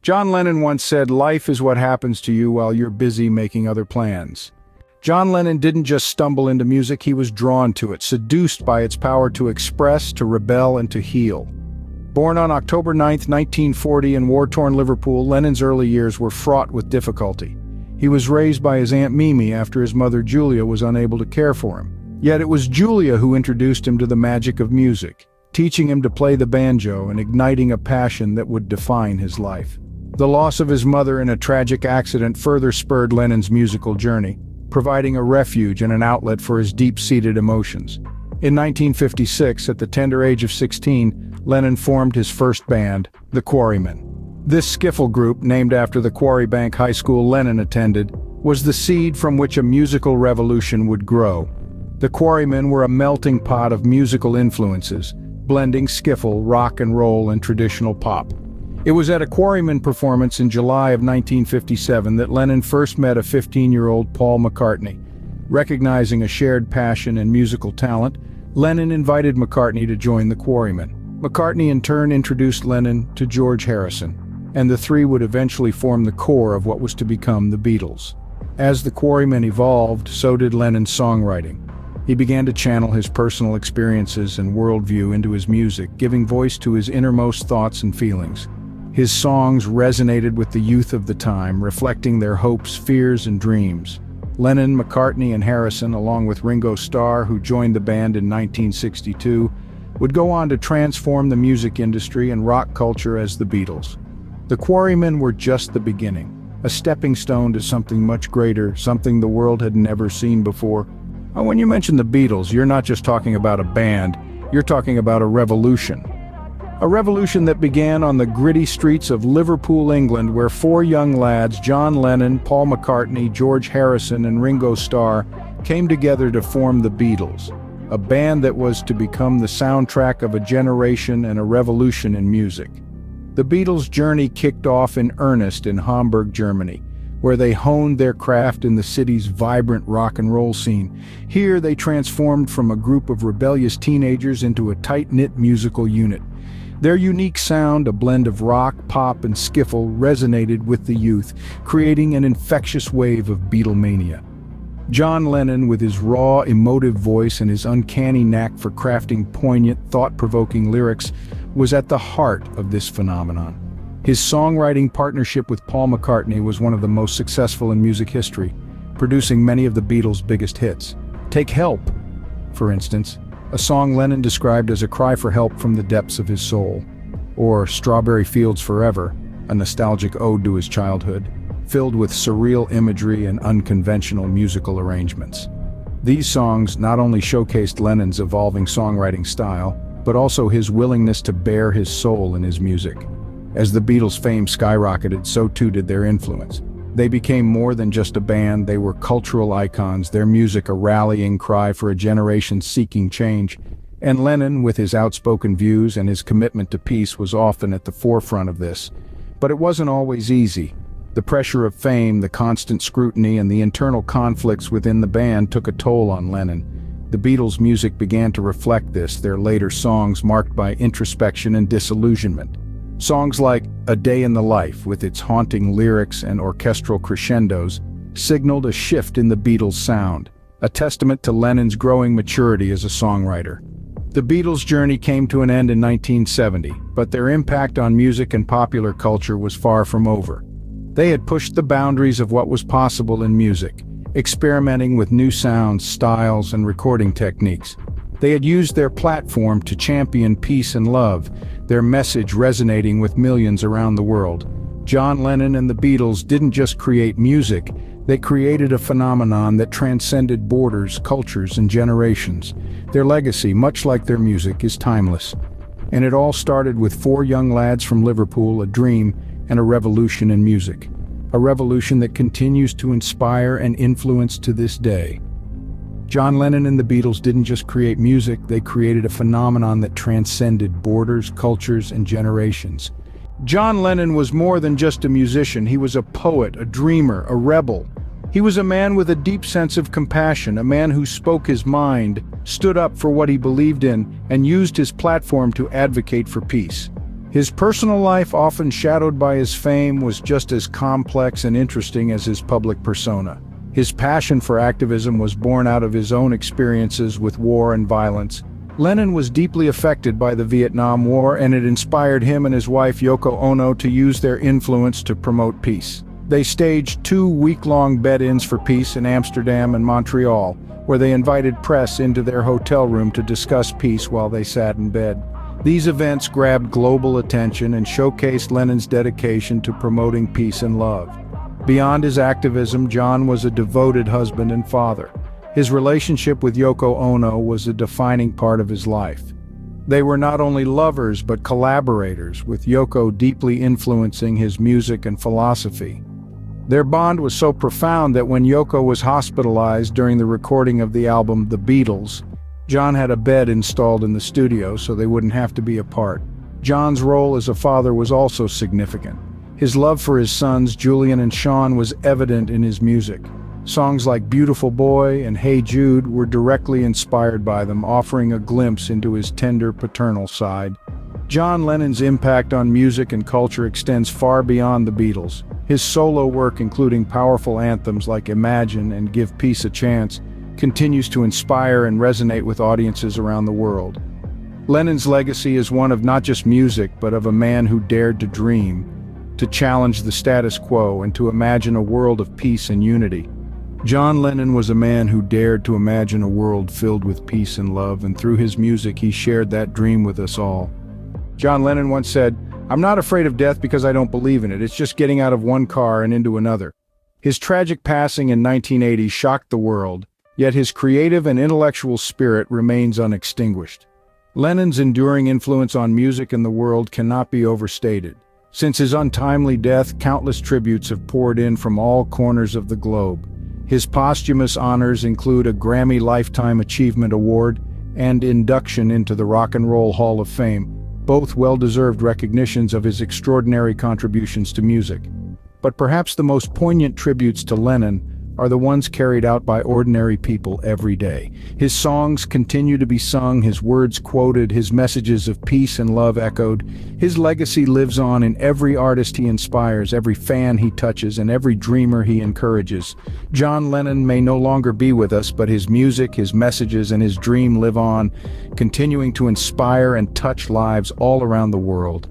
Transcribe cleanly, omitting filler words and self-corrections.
John Lennon once said, "Life is what happens to you while you're busy making other plans." John Lennon didn't just stumble into music, he was drawn to it, seduced by its power to express, to rebel, and to heal. Born on October 9, 1940 in war-torn Liverpool, Lennon's early years were fraught with difficulty. He was raised by his Aunt Mimi after his mother Julia was unable to care for him. Yet it was Julia who introduced him to the magic of music, teaching him to play the banjo and igniting a passion that would define his life. The loss of his mother in a tragic accident further spurred Lennon's musical journey, providing a refuge and an outlet for his deep-seated emotions. In 1956, at the tender age of 16, Lennon formed his first band, the Quarrymen. This skiffle group, named after the Quarry Bank High School Lennon attended, was the seed from which a musical revolution would grow. The Quarrymen were a melting pot of musical influences, blending skiffle, rock and roll, and traditional pop. It was at a Quarrymen performance in July of 1957 that Lennon first met a 15-year-old Paul McCartney. Recognizing a shared passion and musical talent, Lennon invited McCartney to join the Quarrymen. McCartney in turn introduced Lennon to George Harrison, and the three would eventually form the core of what was to become the Beatles. As the Quarrymen evolved, so did Lennon's songwriting. He began to channel his personal experiences and worldview into his music, giving voice to his innermost thoughts and feelings. His songs resonated with the youth of the time, reflecting their hopes, fears, and dreams. Lennon, McCartney, and Harrison, along with Ringo Starr, who joined the band in 1962, would go on to transform the music industry and rock culture as the Beatles. The Quarrymen were just the beginning, a stepping stone to something much greater, something the world had never seen before. When you mention the Beatles, you're not just talking about a band, you're talking about a revolution. A revolution that began on the gritty streets of Liverpool, England, where four young lads, John Lennon, Paul McCartney, George Harrison, and Ringo Starr, came together to form the Beatles, a band that was to become the soundtrack of a generation and a revolution in music. The Beatles' journey kicked off in earnest in Hamburg, Germany, where they honed their craft in the city's vibrant rock and roll scene. Here they transformed from a group of rebellious teenagers into a tight-knit musical unit. Their unique sound, a blend of rock, pop, and skiffle, resonated with the youth, creating an infectious wave of Beatlemania. John Lennon, with his raw, emotive voice and his uncanny knack for crafting poignant, thought-provoking lyrics, was at the heart of this phenomenon. His songwriting partnership with Paul McCartney was one of the most successful in music history, producing many of the Beatles' biggest hits. Take Help, for instance, a song Lennon described as a cry for help from the depths of his soul, or Strawberry Fields Forever, a nostalgic ode to his childhood, filled with surreal imagery and unconventional musical arrangements. These songs not only showcased Lennon's evolving songwriting style, but also his willingness to bare his soul in his music. As the Beatles' fame skyrocketed, so too did their influence. They became more than just a band, they were cultural icons, their music a rallying cry for a generation seeking change. And Lennon, with his outspoken views and his commitment to peace, was often at the forefront of this. But it wasn't always easy. The pressure of fame, the constant scrutiny, and the internal conflicts within the band took a toll on Lennon. The Beatles' music began to reflect this, their later songs marked by introspection and disillusionment. Songs like A Day in the Life, with its haunting lyrics and orchestral crescendos, signaled a shift in the Beatles' sound, a testament to Lennon's growing maturity as a songwriter. The Beatles' journey came to an end in 1970, but their impact on music and popular culture was far from over. They had pushed the boundaries of what was possible in music, experimenting with new sounds, styles, and recording techniques. They had used their platform to champion peace and love, their message resonating with millions around the world. John Lennon and the Beatles didn't just create music, they created a phenomenon that transcended borders, cultures, and generations. Their legacy, much like their music, is timeless. And it all started with four young lads from Liverpool, a dream, and a revolution in music. A revolution that continues to inspire and influence to this day. John Lennon and the Beatles didn't just create music, they created a phenomenon that transcended borders, cultures, and generations. John Lennon was more than just a musician, he was a poet, a dreamer, a rebel. He was a man with a deep sense of compassion, a man who spoke his mind, stood up for what he believed in, and used his platform to advocate for peace. His personal life, often shadowed by his fame, was just as complex and interesting as his public persona. His passion for activism was born out of his own experiences with war and violence. Lennon was deeply affected by the Vietnam War, and it inspired him and his wife Yoko Ono to use their influence to promote peace. They staged 2 week-long bed-ins for peace in Amsterdam and Montreal, where they invited press into their hotel room to discuss peace while they sat in bed. These events grabbed global attention and showcased Lennon's dedication to promoting peace and love. Beyond his activism, John was a devoted husband and father. His relationship with Yoko Ono was a defining part of his life. They were not only lovers but collaborators, with Yoko deeply influencing his music and philosophy. Their bond was so profound that when Yoko was hospitalized during the recording of the album The Beatles, John had a bed installed in the studio so they wouldn't have to be apart. John's role as a father was also significant. His love for his sons, Julian and Sean, was evident in his music. Songs like Beautiful Boy and Hey Jude were directly inspired by them, offering a glimpse into his tender paternal side. John Lennon's impact on music and culture extends far beyond the Beatles. His solo work, including powerful anthems like Imagine and Give Peace a Chance, continues to inspire and resonate with audiences around the world. Lennon's legacy is one of not just music, but of a man who dared to dream, to challenge the status quo, and to imagine a world of peace and unity. John Lennon was a man who dared to imagine a world filled with peace and love, and through his music he shared that dream with us all. John Lennon once said, "I'm not afraid of death because I don't believe in it. It's just getting out of one car and into another." His tragic passing in 1980 shocked the world, yet his creative and intellectual spirit remains unextinguished. Lennon's enduring influence on music and the world cannot be overstated. Since his untimely death, countless tributes have poured in from all corners of the globe. His posthumous honors include a Grammy Lifetime Achievement Award and induction into the Rock and Roll Hall of Fame, both well-deserved recognitions of his extraordinary contributions to music. But perhaps the most poignant tributes to Lennon are the ones carried out by ordinary people every day. His songs continue to be sung, his words quoted, his messages of peace and love echoed. His legacy lives on in every artist he inspires, every fan he touches, and every dreamer he encourages. John Lennon may no longer be with us, but his music, his messages, and his dream live on, continuing to inspire and touch lives all around the world.